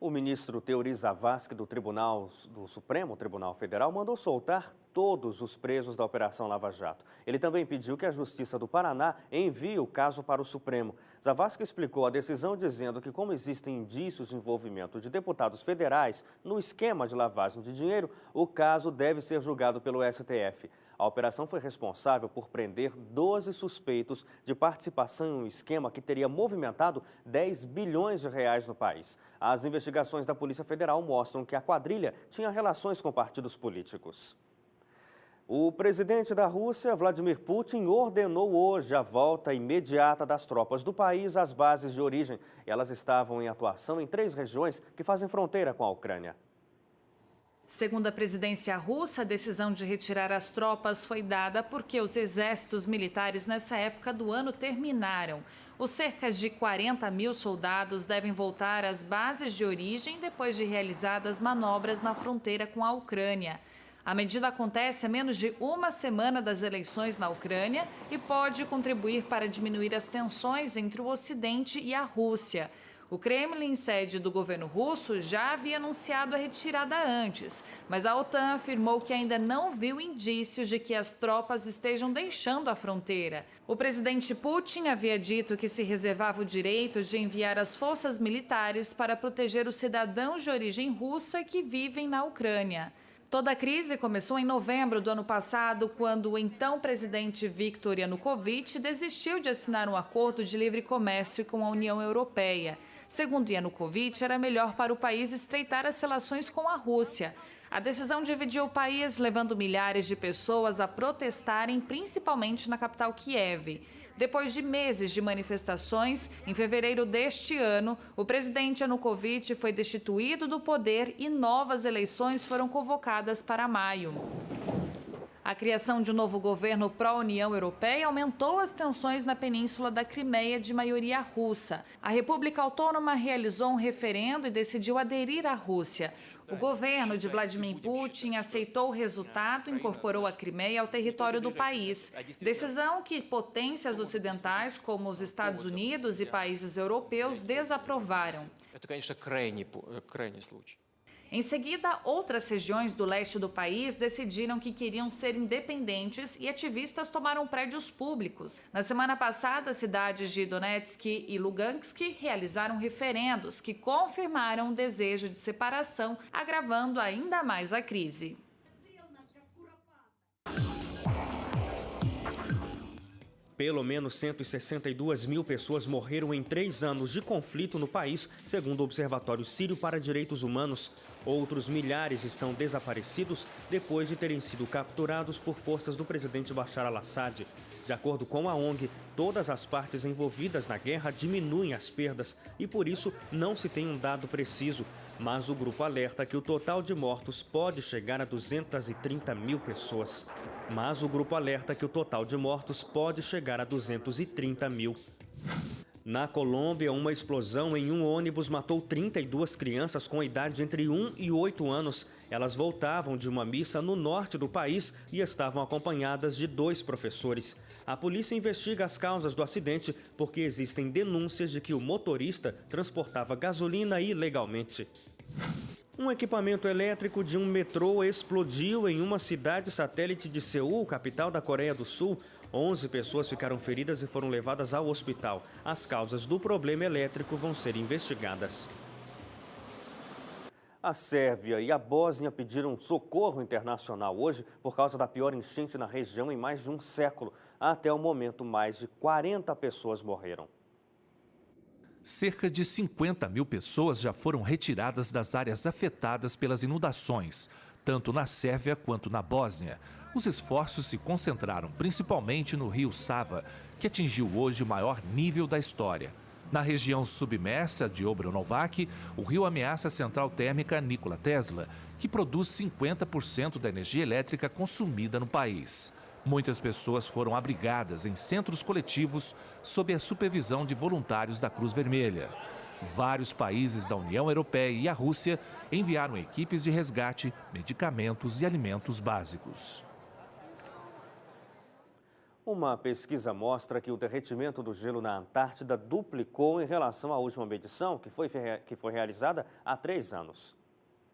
O ministro Teori Zavascki do Supremo Tribunal Federal mandou soltar todos os presos da Operação Lava Jato. Ele também pediu que a Justiça do Paraná envie o caso para o Supremo. Zavascki explicou a decisão dizendo que, como existem indícios de envolvimento de deputados federais no esquema de lavagem de dinheiro, o caso deve ser julgado pelo STF. A operação foi responsável por prender 12 suspeitos de participação em um esquema que teria movimentado 10 bilhões de reais no país. As investigações da Polícia Federal mostram que a quadrilha tinha relações com partidos políticos. O presidente da Rússia, Vladimir Putin, ordenou hoje a volta imediata das tropas do país às bases de origem. Elas estavam em atuação em 3 regiões que fazem fronteira com a Ucrânia. Segundo a presidência russa, a decisão de retirar as tropas foi dada porque os exércitos militares nessa época do ano terminaram. Os cerca de 40 mil soldados devem voltar às bases de origem depois de realizadas manobras na fronteira com a Ucrânia. A medida acontece a menos de uma semana das eleições na Ucrânia e pode contribuir para diminuir as tensões entre o Ocidente e a Rússia. O Kremlin, sede do governo russo, já havia anunciado a retirada antes, mas a OTAN afirmou que ainda não viu indícios de que as tropas estejam deixando a fronteira. O presidente Putin havia dito que se reservava o direito de enviar as forças militares para proteger os cidadãos de origem russa que vivem na Ucrânia. Toda a crise começou em novembro do ano passado, quando o então presidente Viktor Yanukovych desistiu de assinar um acordo de livre comércio com a União Europeia. Segundo Yanukovych, era melhor para o país estreitar as relações com a Rússia. A decisão dividiu o país, levando milhares de pessoas a protestarem, principalmente na capital Kiev. Depois de meses de manifestações, em fevereiro deste ano, o presidente Yanukovych foi destituído do poder e novas eleições foram convocadas para maio. A criação de um novo governo pró-União Europeia aumentou as tensões na península da Crimeia de maioria russa. A República Autônoma realizou um referendo e decidiu aderir à Rússia. O governo de Vladimir Putin aceitou o resultado e incorporou a Crimeia ao território do país. Decisão que potências ocidentais, como os Estados Unidos e países europeus, desaprovaram. Em seguida, outras regiões do leste do país decidiram que queriam ser independentes e ativistas tomaram prédios públicos. Na semana passada, as cidades de Donetsk e Lugansk realizaram referendos que confirmaram o desejo de separação, agravando ainda mais a crise. Pelo menos 162 mil pessoas morreram em 3 anos de conflito no país, segundo o Observatório Sírio para Direitos Humanos. Outros milhares estão desaparecidos depois de terem sido capturados por forças do presidente Bashar al-Assad. De acordo com a ONG, todas as partes envolvidas na guerra diminuem as perdas e, por isso, não se tem um dado preciso. Mas o grupo alerta que o total de mortos pode chegar a 230 mil pessoas. Na Colômbia, uma explosão em um ônibus matou 32 crianças com idade entre 1 e 8 anos. Elas voltavam de uma missa no norte do país e estavam acompanhadas de 2 professores. A polícia investiga as causas do acidente porque existem denúncias de que o motorista transportava gasolina ilegalmente. Um equipamento elétrico de um metrô explodiu em uma cidade satélite de Seul, capital da Coreia do Sul. 11 pessoas ficaram feridas e foram levadas ao hospital. As causas do problema elétrico vão ser investigadas. A Sérvia e a Bósnia pediram socorro internacional hoje por causa da pior enchente na região em mais de um século. Até o momento, mais de 40 pessoas morreram. Cerca de 50 mil pessoas já foram retiradas das áreas afetadas pelas inundações, tanto na Sérvia quanto na Bósnia. Os esforços se concentraram principalmente no rio Sava, que atingiu hoje o maior nível da história. Na região submersa de Obranovac, o rio ameaça a central térmica Nikola Tesla, que produz 50% da energia elétrica consumida no país. Muitas pessoas foram abrigadas em centros coletivos sob a supervisão de voluntários da Cruz Vermelha. Vários países da União Europeia e a Rússia enviaram equipes de resgate, medicamentos e alimentos básicos. Uma pesquisa mostra que o derretimento do gelo na Antártida duplicou em relação à última medição, que foi realizada há 3 anos.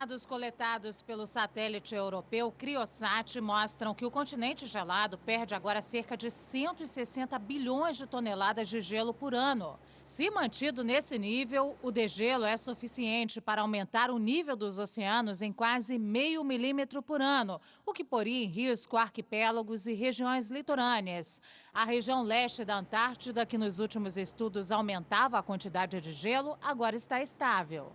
Dados coletados pelo satélite europeu Criosat mostram que o continente gelado perde agora cerca de 160 bilhões de toneladas de gelo por ano. Se mantido nesse nível, o degelo é suficiente para aumentar o nível dos oceanos em quase 0,5 milímetro por ano, o que poria em risco arquipélagos e regiões litorâneas. A região leste da Antártida, que nos últimos estudos aumentava a quantidade de gelo, agora está estável.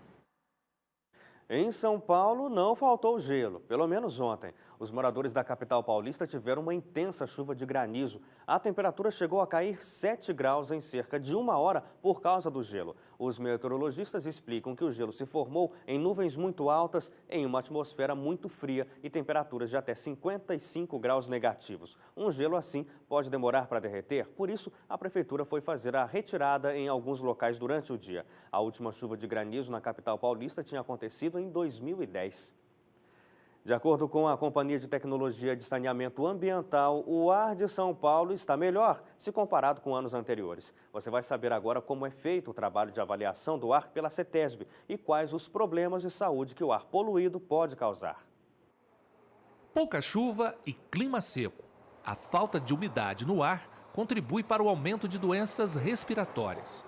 Em São Paulo, não faltou gelo, pelo menos ontem. Os moradores da capital paulista tiveram uma intensa chuva de granizo. A temperatura chegou a cair 7 graus em cerca de 1 hora por causa do gelo. Os meteorologistas explicam que o gelo se formou em nuvens muito altas, em uma atmosfera muito fria e temperaturas de até 55 graus negativos. Um gelo assim pode demorar para derreter, por isso a prefeitura foi fazer a retirada em alguns locais durante o dia. A última chuva de granizo na capital paulista tinha acontecido em 2010. De acordo com a Companhia de Tecnologia de Saneamento Ambiental, o ar de São Paulo está melhor se comparado com anos anteriores. Você vai saber agora como é feito o trabalho de avaliação do ar pela CETESB e quais os problemas de saúde que o ar poluído pode causar. Pouca chuva e clima seco. A falta de umidade no ar contribui para o aumento de doenças respiratórias.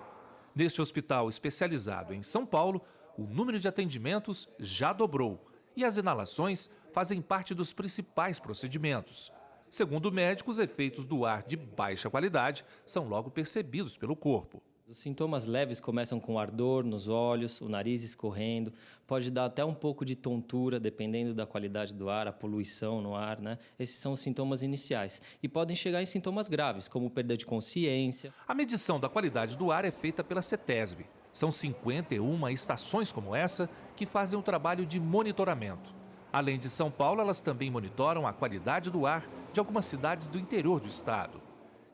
Neste hospital especializado em São Paulo, o número de atendimentos já dobrou e as inalações fazem parte dos principais procedimentos. Segundo o médico, os efeitos do ar de baixa qualidade são logo percebidos pelo corpo. Os sintomas leves começam com ardor nos olhos, o nariz escorrendo, pode dar até um pouco de tontura, dependendo da qualidade do ar, a poluição no ar, né? Esses são os sintomas iniciais e podem chegar em sintomas graves, como perda de consciência. A medição da qualidade do ar é feita pela CETESB. São 51 estações como essa que fazem um trabalho de monitoramento. Além de São Paulo, elas também monitoram a qualidade do ar de algumas cidades do interior do estado.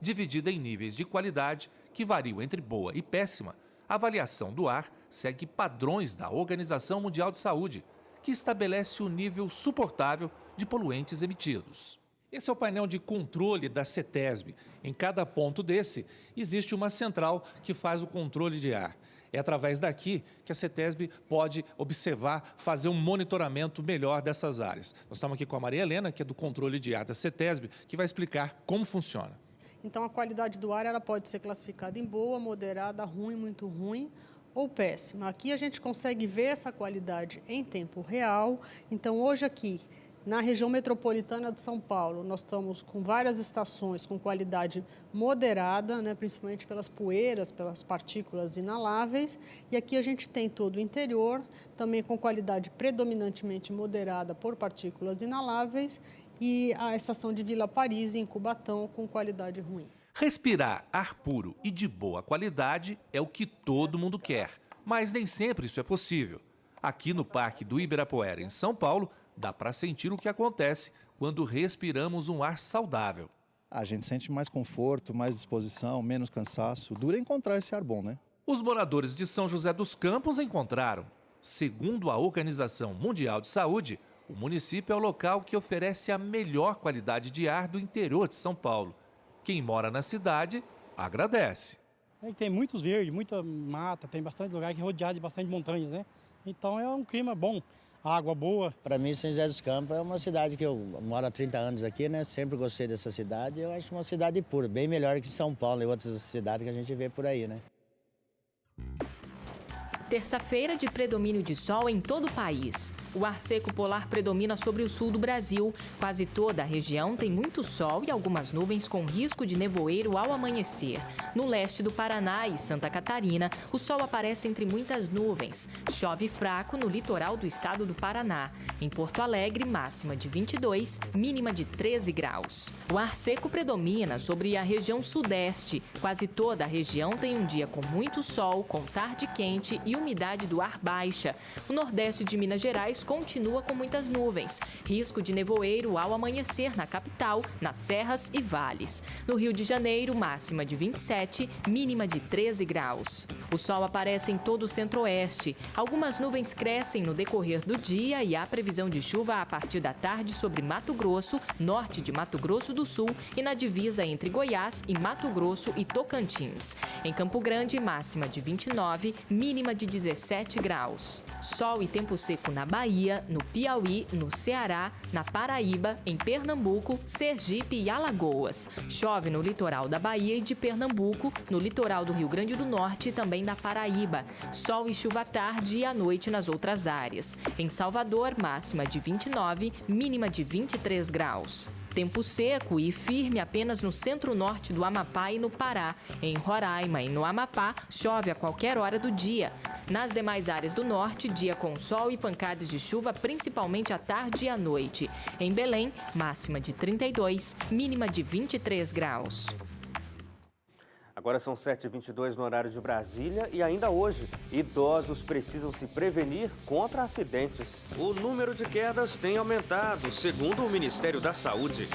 Dividida em níveis de qualidade, que variam entre boa e péssima, a avaliação do ar segue padrões da Organização Mundial de Saúde, que estabelece o nível suportável de poluentes emitidos. Esse é o painel de controle da CETESB. Em cada ponto desse, existe uma central que faz o controle de ar. É através daqui que a CETESB pode observar, fazer um monitoramento melhor dessas áreas. Nós estamos aqui com a Maria Helena, que é do controle de ar da CETESB, que vai explicar como funciona. Então, a qualidade do ar ela pode ser classificada em boa, moderada, ruim, muito ruim ou péssima. Aqui a gente consegue ver essa qualidade em tempo real. Então, hoje aqui, na região metropolitana de São Paulo, nós estamos com várias estações com qualidade moderada, né, principalmente pelas poeiras, pelas partículas inaláveis. E aqui a gente tem todo o interior, também com qualidade predominantemente moderada por partículas inaláveis, e a estação de Vila Paris, em Cubatão, com qualidade ruim. Respirar ar puro e de boa qualidade é o que todo mundo quer, mas nem sempre isso é possível. Aqui no Parque do Ibirapuera, em São Paulo, dá para sentir o que acontece quando respiramos um ar saudável. A gente sente mais conforto, mais disposição, menos cansaço. Dura encontrar esse ar bom, né? Os moradores de São José dos Campos encontraram. Segundo a Organização Mundial de Saúde, o município é o local que oferece a melhor qualidade de ar do interior de São Paulo. Quem mora na cidade agradece. Tem muitos verdes, muita mata, tem bastante lugar que é rodeado de bastante montanhas, né? Então é um clima bom, água boa. Para mim, São José dos Campos é uma cidade que eu moro há 30 anos aqui, né? Sempre gostei dessa cidade. Eu acho uma cidade pura, bem melhor que São Paulo e outras cidades que a gente vê por aí, né? Terça-feira de predomínio de sol em todo o país. O ar seco polar predomina sobre o sul do Brasil. Quase toda a região tem muito sol e algumas nuvens com risco de nevoeiro ao amanhecer. No leste do Paraná e Santa Catarina, o sol aparece entre muitas nuvens. Chove fraco no litoral do estado do Paraná. Em Porto Alegre, máxima de 22, mínima de 13 graus. O ar seco predomina sobre a região sudeste. Quase toda a região tem um dia com muito sol, com tarde quente e umidade do ar baixa. O nordeste de Minas Gerais continua com muitas nuvens. Risco de nevoeiro ao amanhecer na capital, nas serras e vales. No Rio de Janeiro, máxima de 27, mínima de 13 graus. O sol aparece em todo o centro-oeste. Algumas nuvens crescem no decorrer do dia e há previsão de chuva a partir da tarde sobre Mato Grosso, norte de Mato Grosso do Sul e na divisa entre Goiás e Mato Grosso e Tocantins. Em Campo Grande, máxima de 29, mínima de 17 graus. Sol e tempo seco na Bahia, no Piauí, no Ceará, na Paraíba, em Pernambuco, Sergipe e Alagoas. Chove no litoral da Bahia e de Pernambuco, no litoral do Rio Grande do Norte e também da Paraíba. Sol e chuva à tarde e à noite nas outras áreas. Em Salvador, máxima de 29, mínima de 23 graus. Tempo seco e firme apenas no centro-norte do Amapá e no Pará. Em Roraima e no Amapá, chove a qualquer hora do dia. Nas demais áreas do norte, dia com sol e pancadas de chuva, principalmente à tarde e à noite. Em Belém, máxima de 32, mínima de 23 graus. Agora são 7h22 no horário de Brasília e ainda hoje, idosos precisam se prevenir contra acidentes. O número de quedas tem aumentado, segundo o Ministério da Saúde.